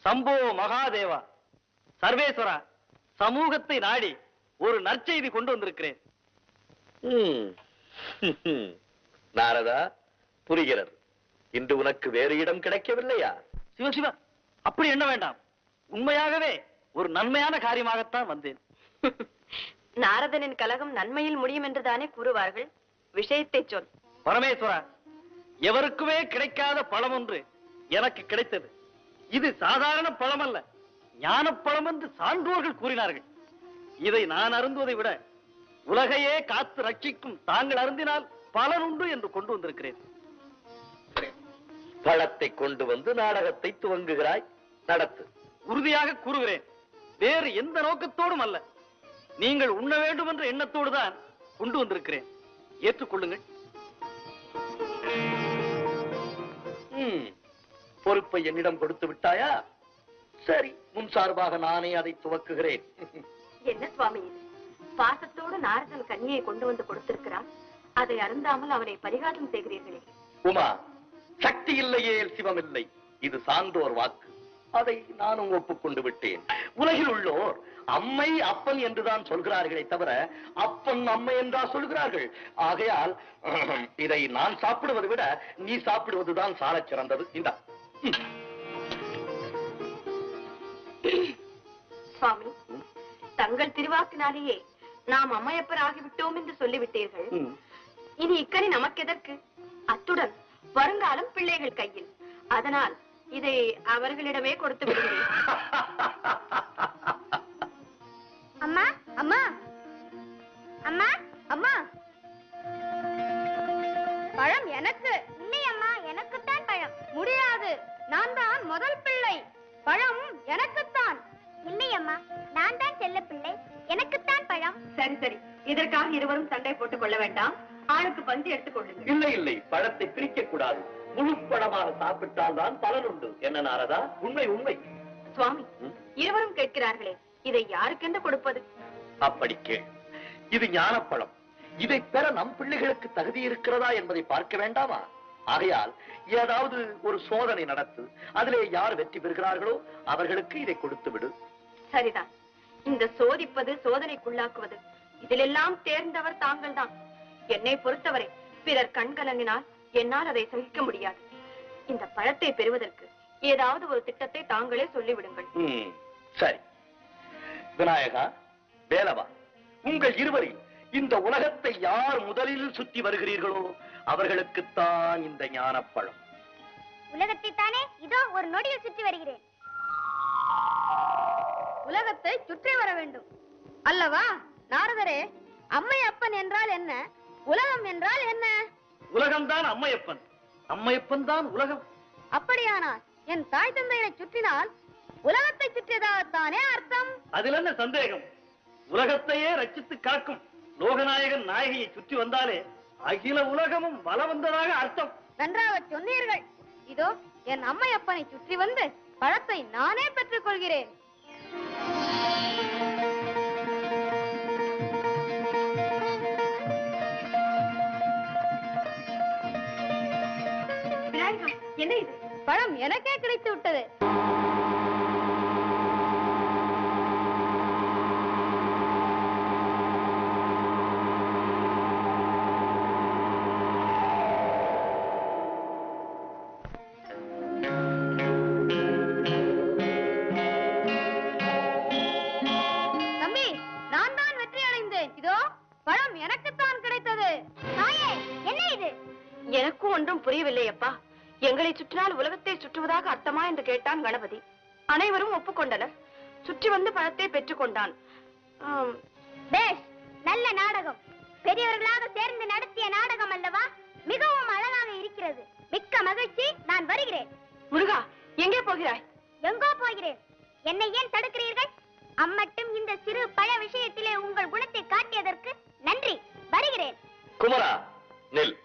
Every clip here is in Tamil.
சம்போ மகாதேவா, சர்வேஸ்வரா, சமூகத்தை நாடி ஒரு நற்செய்தி கொண்டு வந்திருக்கிறேன். நாரதா, புரிகிறது. இன்று உனக்கு வேறு இடம் கிடைக்கவில்லையா? சிவசிவா, அப்படி எண்ண வேண்டாம். உண்மையாகவே ஒரு நன்மையான காரியமாகத்தான் வந்தேன். நாரதனின் கலகம் நன்மையில் முடியும் என்றுதானே கூறுவார்கள். விஷயத்தை சொல். பரமேஸ்வரா, எவருக்குமே கிடைக்காத பழம் ஒன்று எனக்கு கிடைத்தது. இது சாதாரண பழம் அல்ல, ஞானப்பழம் என்று சான்றோர்கள் கூறினார்கள். இதை நான் அருந்துவதை விட உலகையே காத்து ரட்சிக்கும் தாங்கள் அருந்தினால் பலன் உண்டு என்று கொண்டு வந்திருக்கிறேன். பழத்தை கொண்டு வந்து நாடகத்தை துவங்குகிறாய், நடத்து. உறுதியாக கூறுகிறேன், வேறு எந்த நோக்கத்தோடும் அல்ல. நீங்கள் உண்ண வேண்டும் என்ற எண்ணத்தோடு தான் கொண்டு வந்திருக்கிறேன். ஏற்றுக்கொள்ளுங்கள். பொறுப்பை என்னிடம் கொடுத்து விட்டாயா? சரி, முன் சார்பாக நானே அதை துவக்குகிறேன். என்ன சுவாமி இது? பாசத்தோடு நாரதன் கன்னியை கொண்டு வந்து கொடுத்திருக்கிறான். அதை அருந்தாமல் அவனை பரிகாரம் செய்கிறீர்களே. உமா, சக்தி இல்லையே சிவம் இல்லை. இது சான்றோர் வாக்கு. அதை நானும் ஒப்புக்கொண்டு விட்டேன். உலகில் உள்ளோர் அம்மை அப்பன் என்றுதான் சொல்கிறார்களே தவிர அப்பன் அம்மை என்றா சொல்கிறார்கள். ஆகையால் இதை நான் சாப்பிடுவதை விட நீ சாப்பிடுவதுதான் சாலச் சிறந்தது. இந்த சுவாமி, தங்கள் திருவாக்கினாலேயே நாம் அம்மையப்பர் ஆகிவிட்டோம் என்று சொல்லிவிட்டீர்கள். இனி இக்கனி நமக்கு எதற்கு? அத்துடன் வருங்காலம் பிள்ளைகள் கையில். அதனால் இதை அவர்களிடமே கொடுத்து விடுகிறேன். அம்மா, அம்மா, அம்மா, அம்மா, பழம் எனக்கு இல்லை. அம்மா, எனக்குத்தான் பழம். முடியாது, நான் தான் முதல் பிள்ளை. பழம் எனக்குத்தான். இல்லை அம்மா, நான் தான் செல்ல பிள்ளை, எனக்குத்தான் பழம். சரி சரி, இதற்காக இருவரும் சண்டை போட்டுக் கொள்ள வேண்டாம். ஆளுக்கு பந்தி எடுத்துக் கொள்ளுங்கள். இல்லை இல்லை, பழத்தை பிரிக்க கூடாது. முழு பழமாக சாப்பிட்டால் தான் பலன் உண்டு. என்ன நாரதா? உண்மை உண்மை. சுவாமி, இருவரும் கேட்கிறார்களே, இதை யாருக்கென்று கொடுப்பது? அப்படி கேள். இது ஞானப்பழம். இதை பெற நம் பிள்ளைகளுக்கு தகுதி இருக்கிறதா என்பதை பார்க்க வேண்டாமா? ஆகையால் ஏதாவது ஒரு சோதனை நடத்து. அதிலே யார் வெற்றி பெறுகிறார்களோ அவர்களுக்கு இதை கொடுத்து விடு. சரிதான். இந்த சோதிப்பது, சோதனைக்குள்ளாக்குவது, இதிலெல்லாம் தேர்ந்தவர் தாங்கள் தான். என்னை பொறுத்தவரை பிறர் கண்கலங்கினால் என்னால் அதை சகிக்க முடியாது. இந்த பழத்தை பெறுவதற்கு ஏதாவது ஒரு திட்டத்தை தாங்களே சொல்லிவிடுங்கள். சரி. விநாயகா, வேலவா, உங்கள் இருவரில் இந்த உலகத்தை யார் முதலில் சுற்றி வருகிறீர்களோ அவர்களுக்குத்தான் இந்த ஞானப்பழம். உலகத்தை தானே இதோ ஒரு நொடியில் சுற்றி வருகிறேன். உலகத்தை சுற்றி வர வேண்டும் அல்லவா நாரதரே? அம்மை அப்பன் என்றால் என்ன? உலகம் என்றால் என்ன? உலகம்தான் அம்மையப்பன், அம்மையப்பன் தான் உலகம். அப்படியானால் என் தாய் தந்தையை சுற்றினால் உலகத்தை சுற்றியதாகத்தானே அர்த்தம்? அதில் என்ன சந்தேகம்? உலகத்தையே ரட்சித்து காக்கும் லோகநாயகன் நாயகியை சுற்றி வந்தாலே அகில உலகமும் வல வந்ததாக அர்த்தம். நன்றாக சொன்னீர்கள். இதோ என் அம்மை அப்பனை சுற்றி வந்து பழத்தை நானே பெற்றுக் கொள்கிறேன். என்ன இது? பழம் எனக்கே கிடைத்து விட்டது. தம்பி, நான் தான் வெற்றி அடைந்தேன். இதோ பழம் எனக்குத்தான் கிடைத்தது. தாயே, என்ன இது? எனக்கும் ஒன்றும் புரியவில்லை அப்பா. எங்களை சுற்றினால் உலகத்தை சுற்றுவதாக அர்த்தமா என்று கேட்டான் கணபதி. அனைவரும் ஒப்புக்கொண்டனர். சுற்றி வந்து பழத்தை பெற்றுக் கொண்டான். பேஷ், நல்ல நாடகம். பெரியவர்களாக சேர்ந்து நடத்திய நாடகம் அல்லவா? மிகவும் அழகாக இருக்கிறது. மிக்க மகிழ்ச்சி. நான் வருகிறேன். முருகா, எங்கே போகிறாய்? எங்கோ போகிறேன். என்னை ஏன் தடுக்கிறீர்கள்? அம்மட்டும் இந்த சிறு பழ விஷயத்திலே உங்கள் குணத்தை காட்டியதற்கு நன்றி. வருகிறேன். குமரா, நெல்.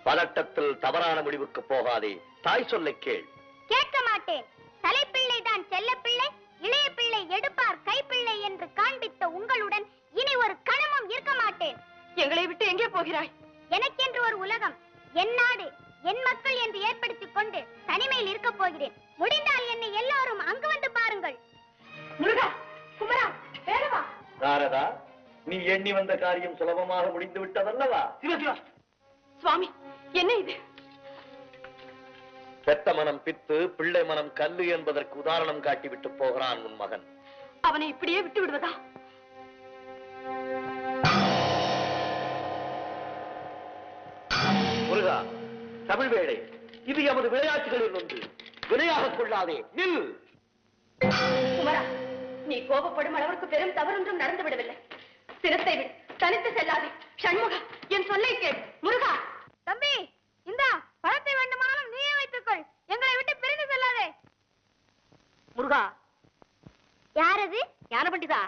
பதட்டத்தில் தவறான முடிவுக்கு போகாதே. தாய் சொல்லை கேள். கேட்க மாட்டேன். தலைப்பிள்ளை தான் செல்ல பிள்ளை, இளைய பிள்ளை எடுப்பார் கைப்பிள்ளை என்று காண்பித்த உங்களுடன் இனி ஒரு கணமும் இருக்க மாட்டேன். எங்களை விட்டு எங்கே போகிறாய்? எனக்கென்று ஒரு உலகம், என் நாடு, என் மக்கள் என்று ஏற்படுத்திக் கொண்டு தனிமையில் இருக்க போகிறேன். முடிந்தால் என்னை எல்லாரும் அங்கு நீ எண்ணி வந்த காரியம் சுலபமாக முடிந்து விட்டதல்லவா? சிவசிவா, சுவாமி, என்ன இது? பெத்த மனம் பித்து, பிள்ளை மனம் கல்லு என்பதற்கு உதாரணம் காட்டிவிட்டு போகிறான் உன் மகன். அவனை இப்படியே விட்டு விடுவதா? முருகா, தமிழ் வேளை, இது எமது விளையாட்டுகளில் ஒன்று. விளையாக கொள்ளாதே, நில். குமரா, நீ கோபப்படும் அளவுக்கு பெரும் தவறொன்றும் நடந்து விடவில்லை. சிரத்தை விடு, தனித்து செல்லாதே. சண்முகா, என் சொல்லை கேள். முருகா, தம்பி, இந்தா பழத்தை வேண்டுமானாலும் நீயே வைத்துக்கொள். எங்களை விட்டு பிரிந்து செல்லாதே. முருகா. யார் அது? ஞான பண்டிதா.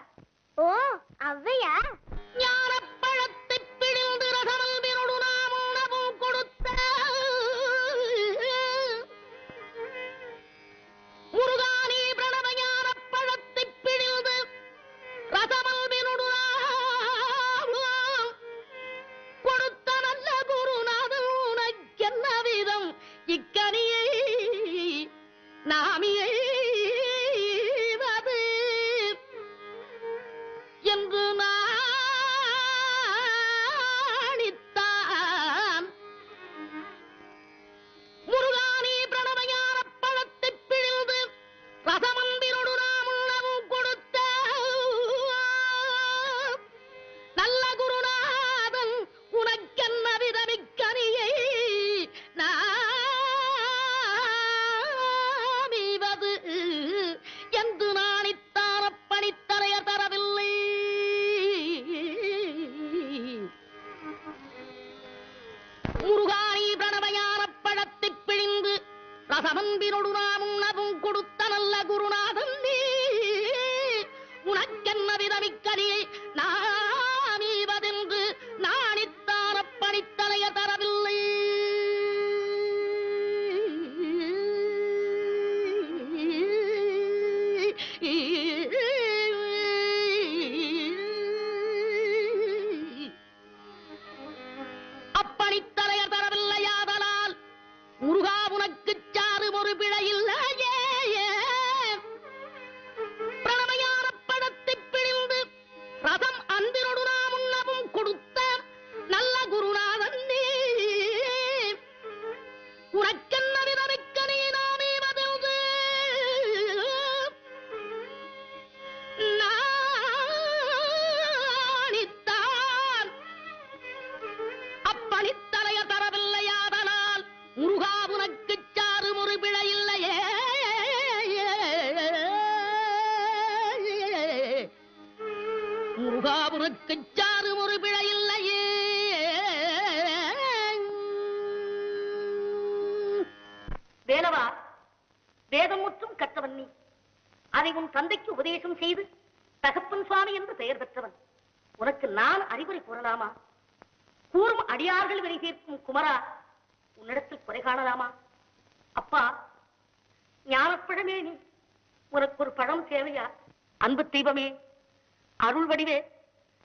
ஓ, அவ்வையா? ஞானப்பழத்தை பிழிந்து ரசமல் விருடு நாம் உணவும் கொடுத்த முருகானி பிரணவ ஞானப்பழத்தை பிழிந்து ரசமல் விருடு கொடுத்த நல்ல குருநாதன் உனக்கென்ன விதம் இக்கனியை நாமியை என்று நாணித்தான். முருகானி பிரணவஞான பழத்தை பிழிந்து ரசமந்திரோடு நாம் உணவும் கொடுத்த நல்ல குருநாதன் உனக்கென்ன விதமிக்கனியை நாமிவது என்று நாணித்தான பணித்தலைய தரவில்லை. முருகானி பிரணவஞான பழத்தை பிழிந்து ரசமந்திரோடு நாம் உணவும் கொடுத்த நல்ல குருநாதன் நீ உனக்கென்ன விதமிக்கனியை நாமீவதென்று நாணித்தான பணித்தலைய தரவில்லை. அப்பணித்தலைய தரவில்லையாதலால் முருகா உனக்கு சாறு ஒரு பிழையில்லையே. பிரணவஞான பழத்தை பிழிந்து ரசம் அன்பினோடு நாம் உண்ணவும் கொடுத்த நல்ல குருநாதன் நீ உனக்கென்ன விதமிக்க நீ நாமீவதென்று நாணித்தான். அப்பணித்தலைய தரவில்லையாதலால் முருகா உனக்கு சாறு ஒரு பிழையில்லையே. முருகா உனக்கு சாறு ஒரு பிழையில்லையே. வேலவா, வேதம் முற்றும் கற்றவன் நீ. அதை உன் தந்தைக்கு உபதேசம் செய்து தகப்பன் சுவாமி என்று பெயர் பெற்றவன். உனக்கு நான் அறிவுரை கூறலாமா? கூறும் அடியார்கள் வினை தீர்க்கும் குமரா, உன்னிடத்தில் குறை காணலாமா? அப்பா, ஞானப்பழமே நீ, உனக்கு ஒரு பழம் தேவையா? அன்பு தீபமே, அருள் வடிவே,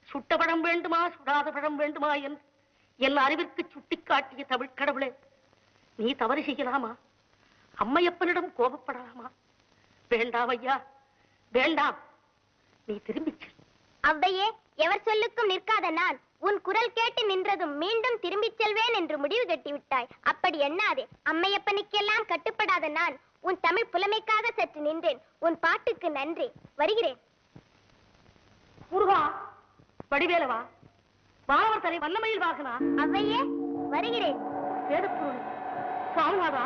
சுட்ட பழம் வேண்டுமா சுடாத பழம் வேண்டுமா என்று என் அறிவிற்கு சுட்டிக்காட்டிய தமிழ் கடவுளே, நீ தவறு செய்யலாமா? அம்மையப்பனிடம் கோபப்படலாமா? வேண்டாம் ஐயா, வேண்டாம். நீ திரும்பிச் செல். அவ்வையே, எவர் சொல்லுக்கும் நிற்காத நான் உன் குரல் கேட்டு நின்றதும் மீண்டும் திரும்பிச் செல்வேன் என்று முடிவு கட்டிவிட்டாய். அப்படி எண்ணாதே. அம்மையப்பனுக்கெல்லாம் கட்டுப்படாத நான் உன் தமிழ் புலமைக்காக சற்று நின்றேன். உன் பாட்டுக்கு நன்றி. வருகிறேன். முருகா, வடிவேலவா, வானவர் தலை வல்லமையில் வாகனா. அவ்வையே, வருகிறேன். வேதப்பொருள், சுவாமிநாதா,